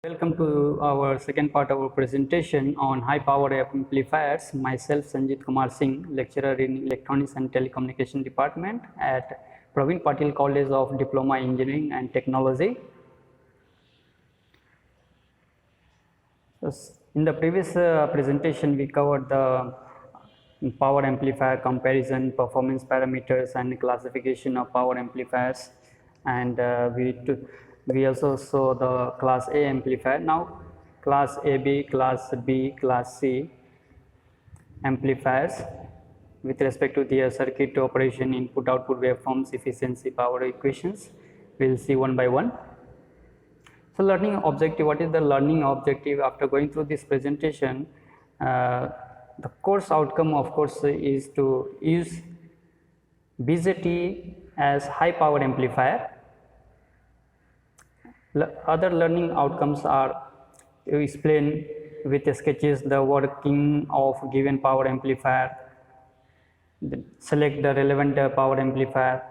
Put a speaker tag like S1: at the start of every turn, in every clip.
S1: Welcome to our second part of our presentation on high power amplifiers. Myself Sanjit Kumar Singh, lecturer in Electronics and Telecommunication Department at Praveen Patil College of Diploma Engineering and Technology. In the previous presentation, we covered the power amplifier comparison, performance parameters, and classification of power amplifiers, and we also saw the class A amplifier. Now class AB, class B, class C amplifiers with respect to their circuit operation, input output waveforms, efficiency, power equations. We will see one by one. So learning objective, what is the learning objective after going through this presentation? The course outcome of course is to use BJT as high power amplifier. Other learning outcomes are to explain with sketches the working of given power amplifier, select the relevant power amplifier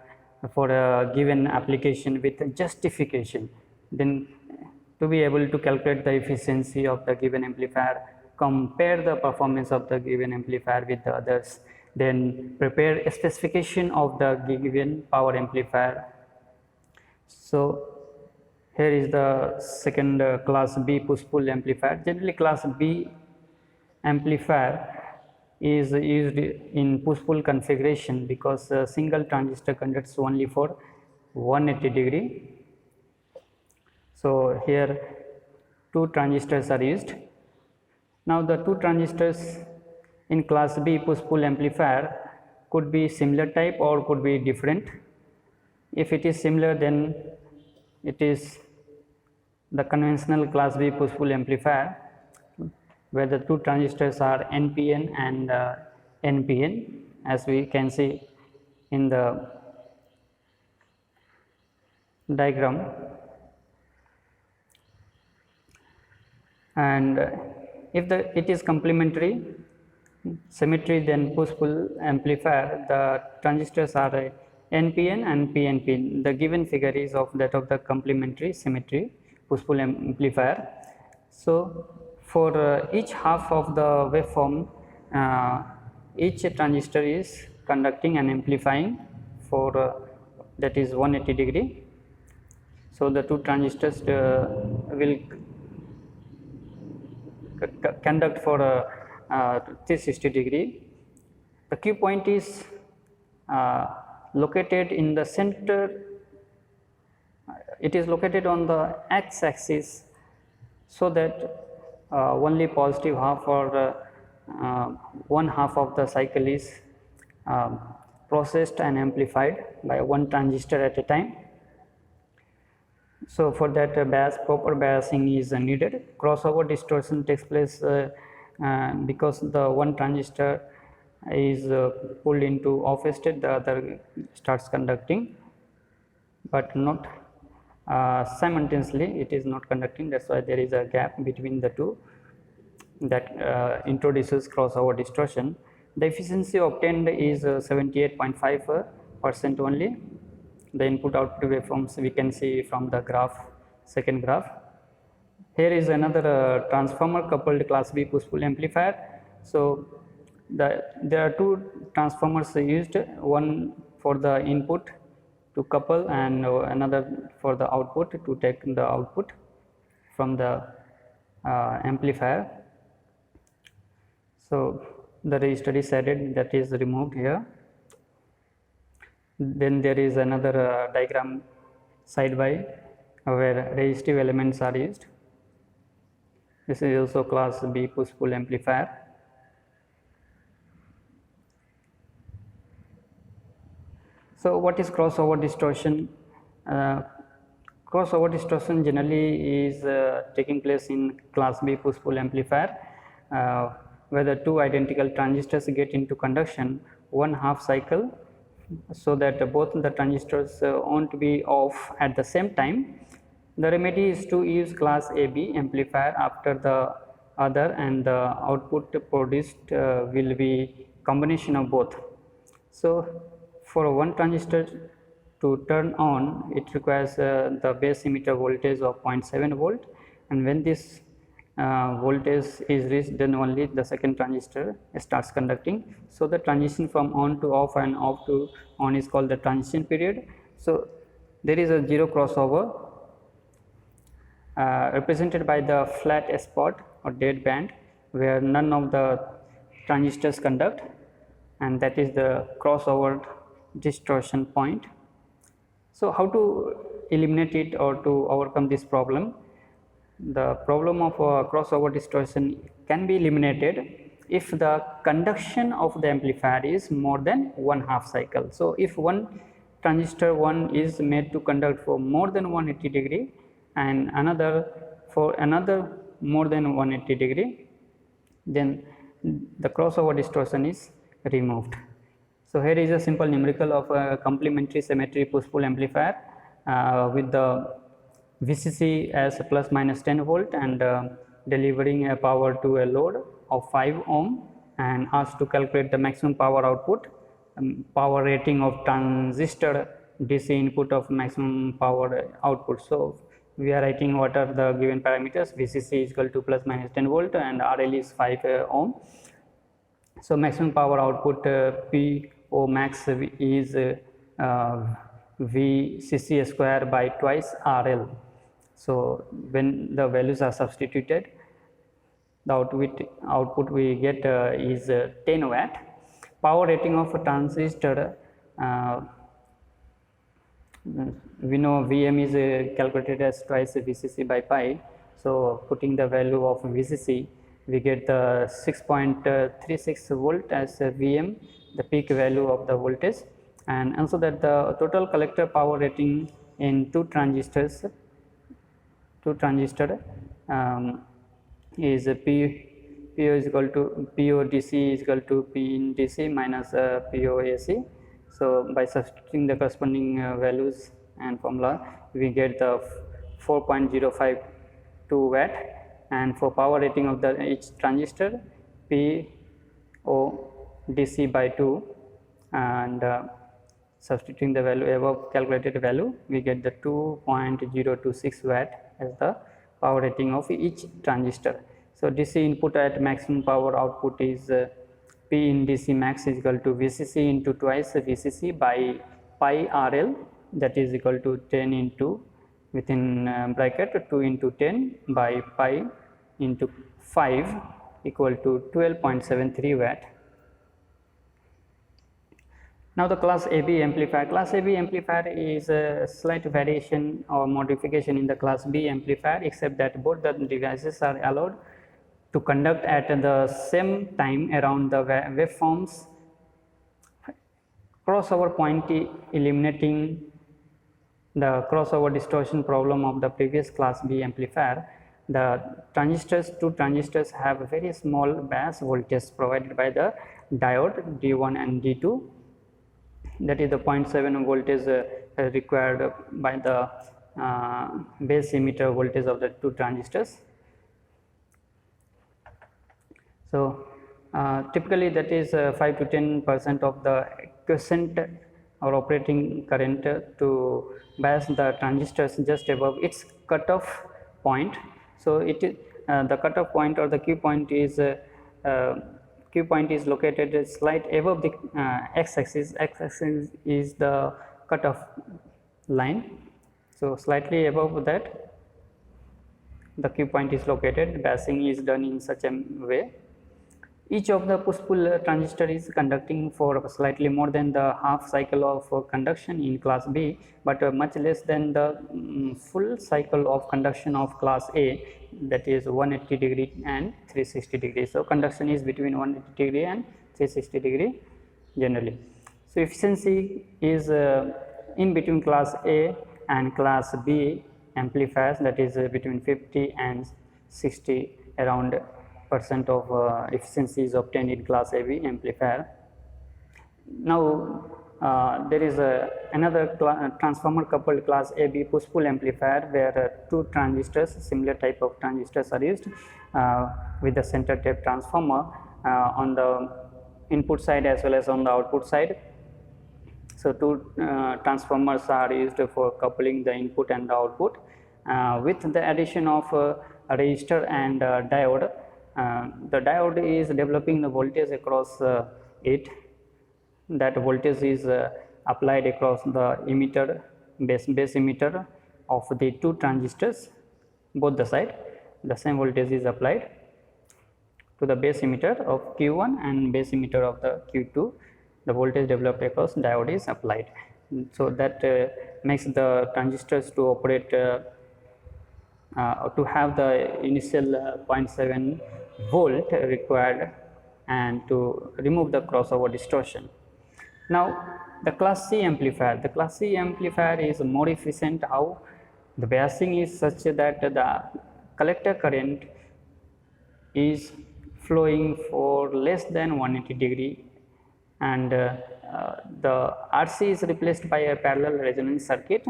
S1: for a given application with justification, then to be able to calculate the efficiency of the given amplifier, compare the performance of the given amplifier with the others, then prepare a specification of the given power amplifier. So here is the second class B push-pull amplifier. Generally class B amplifier is used in push-pull configuration because a single transistor conducts only for 180 degree. So here two transistors are used. Now the two transistors in class B push-pull amplifier could be similar type or could be different. If it is similar, then it is the conventional class B push-pull amplifier where the two transistors are NPN and NPN, as we can see in the diagram. And if it is complementary symmetry, then push-pull amplifier, the transistors are NPN and PNP. The given figure is of that of the complementary symmetry push-pull amplifier. So for each half of the waveform, each transistor is conducting and amplifying for that is 180 degree. So the two transistors will conduct for 360 degree. The Q point is located in the center. It is located on the x axis, so that only positive half or one half of the cycle is processed and amplified by one transistor at a time. So for that proper biasing is needed. Crossover distortion takes place because the one transistor is pulled into off state, the other starts conducting, but not simultaneously. It is not conducting. That's why there is a gap between the two that introduces crossover distortion. The efficiency obtained is 78.5% only. The input output waveforms we can see from the graph, second graph. Here is another transformer coupled class B push-pull amplifier. So there are two transformers used, one for the input to couple and another for the output to take the output from the amplifier. So the resistor is added, that is removed here. Then there is another diagram side by where resistive elements are used. This is also class B push-pull amplifier. So what is crossover distortion? Crossover distortion generally is taking place in class B push-pull amplifier where the two identical transistors get into conduction one half cycle, so that both the transistors won't be off at the same time. The remedy is to use class AB amplifier after the other, and the output produced will be combination of both. So for one transistor to turn on, it requires the base emitter voltage of 0.7 volt and when this voltage is reached, then only the second transistor starts conducting. So the transition from on to off and off to on is called the transition period. So there is a zero crossover represented by the flat spot or dead band where none of the transistors conduct, and that is the crossover distortion point. So how to eliminate it or to overcome this problem? The problem of crossover distortion can be eliminated if the conduction of the amplifier is more than 1/2 cycle. So if one transistor 1 is made to conduct for more than 180 degree and another for another more than 180 degree, then the crossover distortion is removed. So here is a simple numerical of a complementary symmetry push-pull amplifier with the VCC as plus minus 10 volt and delivering a power to a load of 5 ohm, and asked to calculate the maximum power output, power rating of transistor, DC input of maximum power output. So we are writing what are the given parameters. VCC is equal to plus minus 10 volt and RL is 5 ohm. So maximum power output PO max is VCC square by twice RL. So when the values are substituted, the output we get is 10 watt. Power rating of a transistor, we know Vm is calculated as twice VCC by pi. So putting the value of VCC, we get the 6.36 volt as Vm, the peak value of the voltage, and also that the total collector power rating in two transistor is PO is equal to PO DC is equal to P in DC minus PO AC. So by substituting the corresponding values and formula, we get the 4.052 watt, and for power rating of the each transistor PO DC by 2, and substituting the value above calculated value, we get the 2.026 watt as the power rating of each transistor. So DC input at maximum power output is P in DC max is equal to VCC into twice VCC by pi RL, that is equal to 10 into within bracket 2 into 10 by pi into 5 equal to 12.73 watt. Now the class AB amplifier. Class AB amplifier is a slight variation or modification in the class B amplifier, except that both the devices are allowed to conduct at the same time around the waveforms. Crossover point eliminating the crossover distortion problem of the previous class B amplifier. The two transistors have a very small bias voltage provided by the diode D1 and D2. That is the 0.7 voltage required by the base emitter voltage of the two transistors. So typically that is 5 to 10% of the quiescent or operating current to bias the transistors just above its cutoff point. So it is the cutoff point or the Q point is located slight above the x-axis. X-axis is the cutoff line. So slightly above that the Q point is located. Biasing is done in such a way. Each of the push-pull transistor is conducting for slightly more than the half cycle of conduction in class B, but much less than the full cycle of conduction of class A, that is 180 degree and 360 degree. So conduction is between 180 degree and 360 degree generally. So efficiency is in between class A and class B amplifiers, that is between 50 and 60 around percent of efficiency is obtained in class AB amplifier. Now there is another transformer coupled class AB push-pull amplifier where two transistors, similar type of transistors are used with the center tap transformer on the input side as well as on the output side. So two transformers are used for coupling the input and the output with the addition of a resistor and a diode. The diode is developing the voltage across it. That voltage is applied across the emitter, base emitter of the two transistors, both the side. The same voltage is applied to the base emitter of Q1 and base emitter of the Q2. The voltage developed across diode is applied. So that makes the transistors to operate to have the initial 0.7 volt required and to remove the crossover distortion. Now the class C amplifier. The class C amplifier is more efficient. How? The biasing is such that the collector current is flowing for less than 180 degree, and the RC is replaced by a parallel resonance circuit.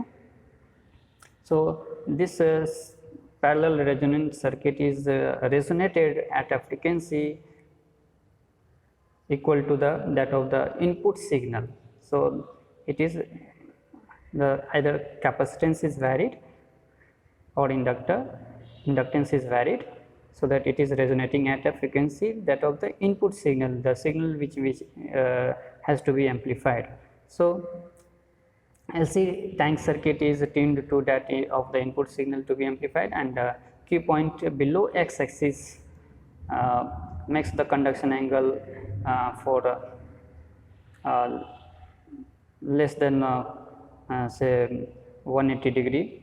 S1: So this parallel resonance circuit is resonated at a frequency equal to that of the input signal. So it is either capacitance is varied or inductance is varied, so that it is resonating at a frequency that of the input signal, the signal which has to be amplified. So LC tank circuit is tuned to that of the input signal to be amplified, and Q point below x axis makes the conduction angle for less than say 180 degree,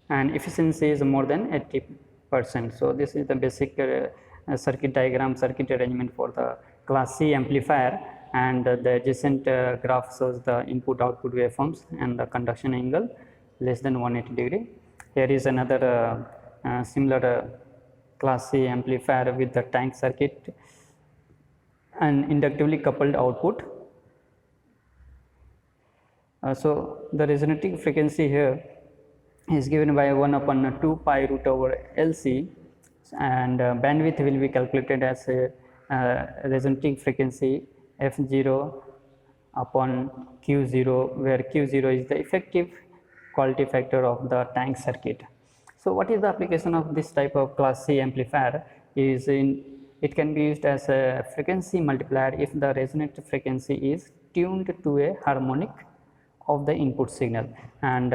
S1: and efficiency is more than 80%. So this is the basic circuit diagram, circuit arrangement for the class C amplifier, and the adjacent graph shows the input output waveforms and the conduction angle less than 180 degree. Here is another similar class C amplifier with the tank circuit and inductively coupled output. So the resonating frequency here is given by 1 upon 2 pi root over LC, and bandwidth will be calculated as a resonating frequency F0 upon Q0, where Q0 is the effective quality factor of the tank circuit. So what is the application of this type of class C amplifier? It can be used as a frequency multiplier if the resonant frequency is tuned to a harmonic of the input signal, and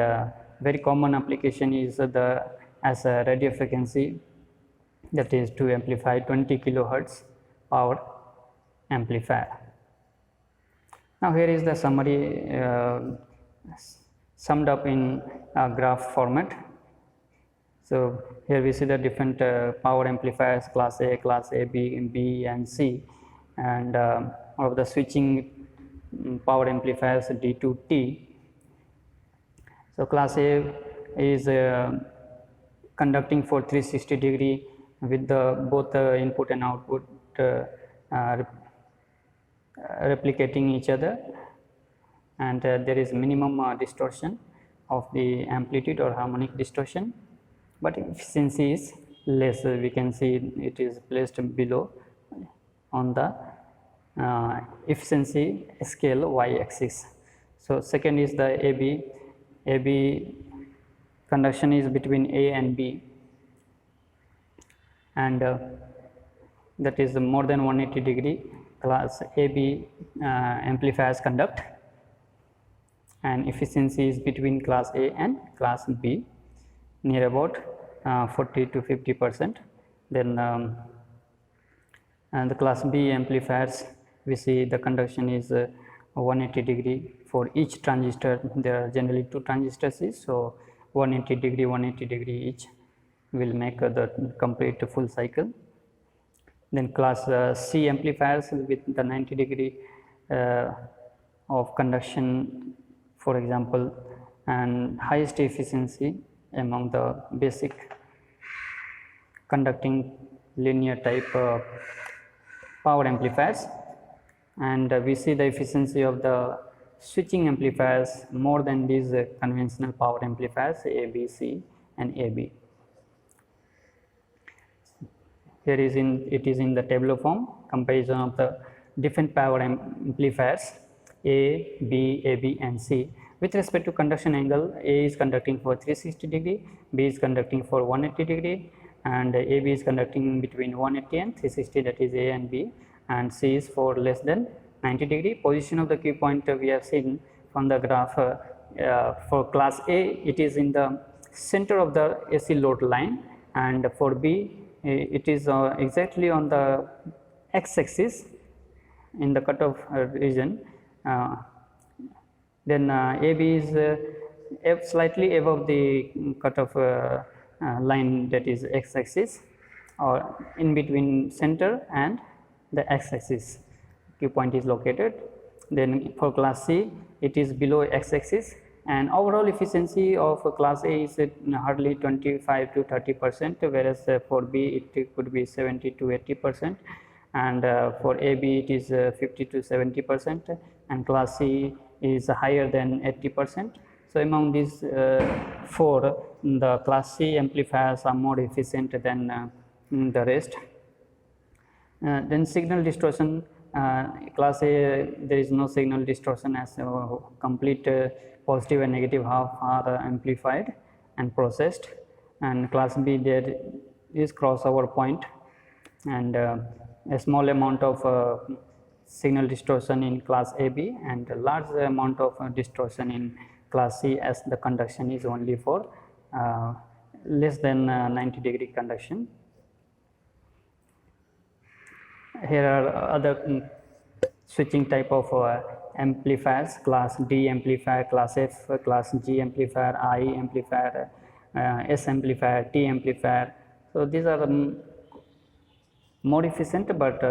S1: very common application is as a radio frequency, that is to amplify 20 kilohertz power amplifier. Now here is the summary summed up in graph format. So here we see the different power amplifiers, class A, class A, B and C, and of the switching power amplifiers D to T. So class A is conducting for 360 degree with both the input and output replicating each other, and there is minimum distortion of the amplitude or harmonic distortion, but efficiency is less. We can see it is placed below on the efficiency scale y axis. So second is the AB conduction is between A and B, and that is more than 180 degree. Class AB amplifiers conduct, and efficiency is between class A and class B, near about 40 to 50%. Then and the class B amplifiers, we see the conduction is 180 degree for each transistor. There are generally two transistors, so 180 degree each will make the complete full cycle. Then class C amplifiers with the 90 degree of conduction, for example, and highest efficiency among the basic conducting linear type power amplifiers, and we see the efficiency of the switching amplifiers more than these conventional power amplifiers A, B, C and AB. Here is it is in the tabular form, comparison of the different power amplifiers A, B, AB and C With respect to conduction angle, A is conducting for 360 degree, B is conducting for 180 degree, and AB is conducting between 180 and 360, that is A and B, and C is for less than 90 degree. Position of the Q point we have seen from the graph. For class A, it is in the center of the AC load line, and for B, it is exactly on the x-axis in the cutoff region. Then AB is slightly above the cutoff line, that is x-axis, or in between center and the x-axis Q point is located. Then for class C, it is below x-axis, and overall efficiency of class A is hardly 25 to 30%, whereas for B it could be 70 to 80%, and for AB it is 50 to 70%, and class C is higher than 80%. So among these four, the class C amplifiers are more efficient than the rest. Then signal distortion, class A there is no signal distortion, as complete positive and negative half are amplified and processed, and class B there is crossover point, and a small amount of signal distortion in class AB, and a large amount of distortion in class C, as the conduction is only for less than 90 degree conduction. Here are other switching type of amplifiers: class D amplifier, class F, class G amplifier, I amplifier, S amplifier, T amplifier. So these are more efficient, but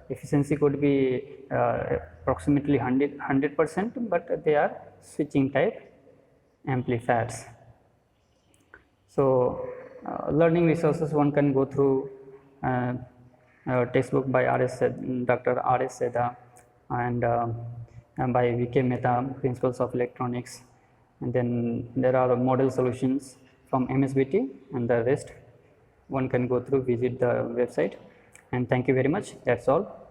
S1: efficiency could be approximately 100%, but they are switching type amplifiers. So learning resources, one can go through textbook by Dr. R.S. Seda, and by V.K. Mehta, Principles of Electronics, and then there are model solutions from MSBT, and the rest one can go through, visit the website. And thank you very much. That's all.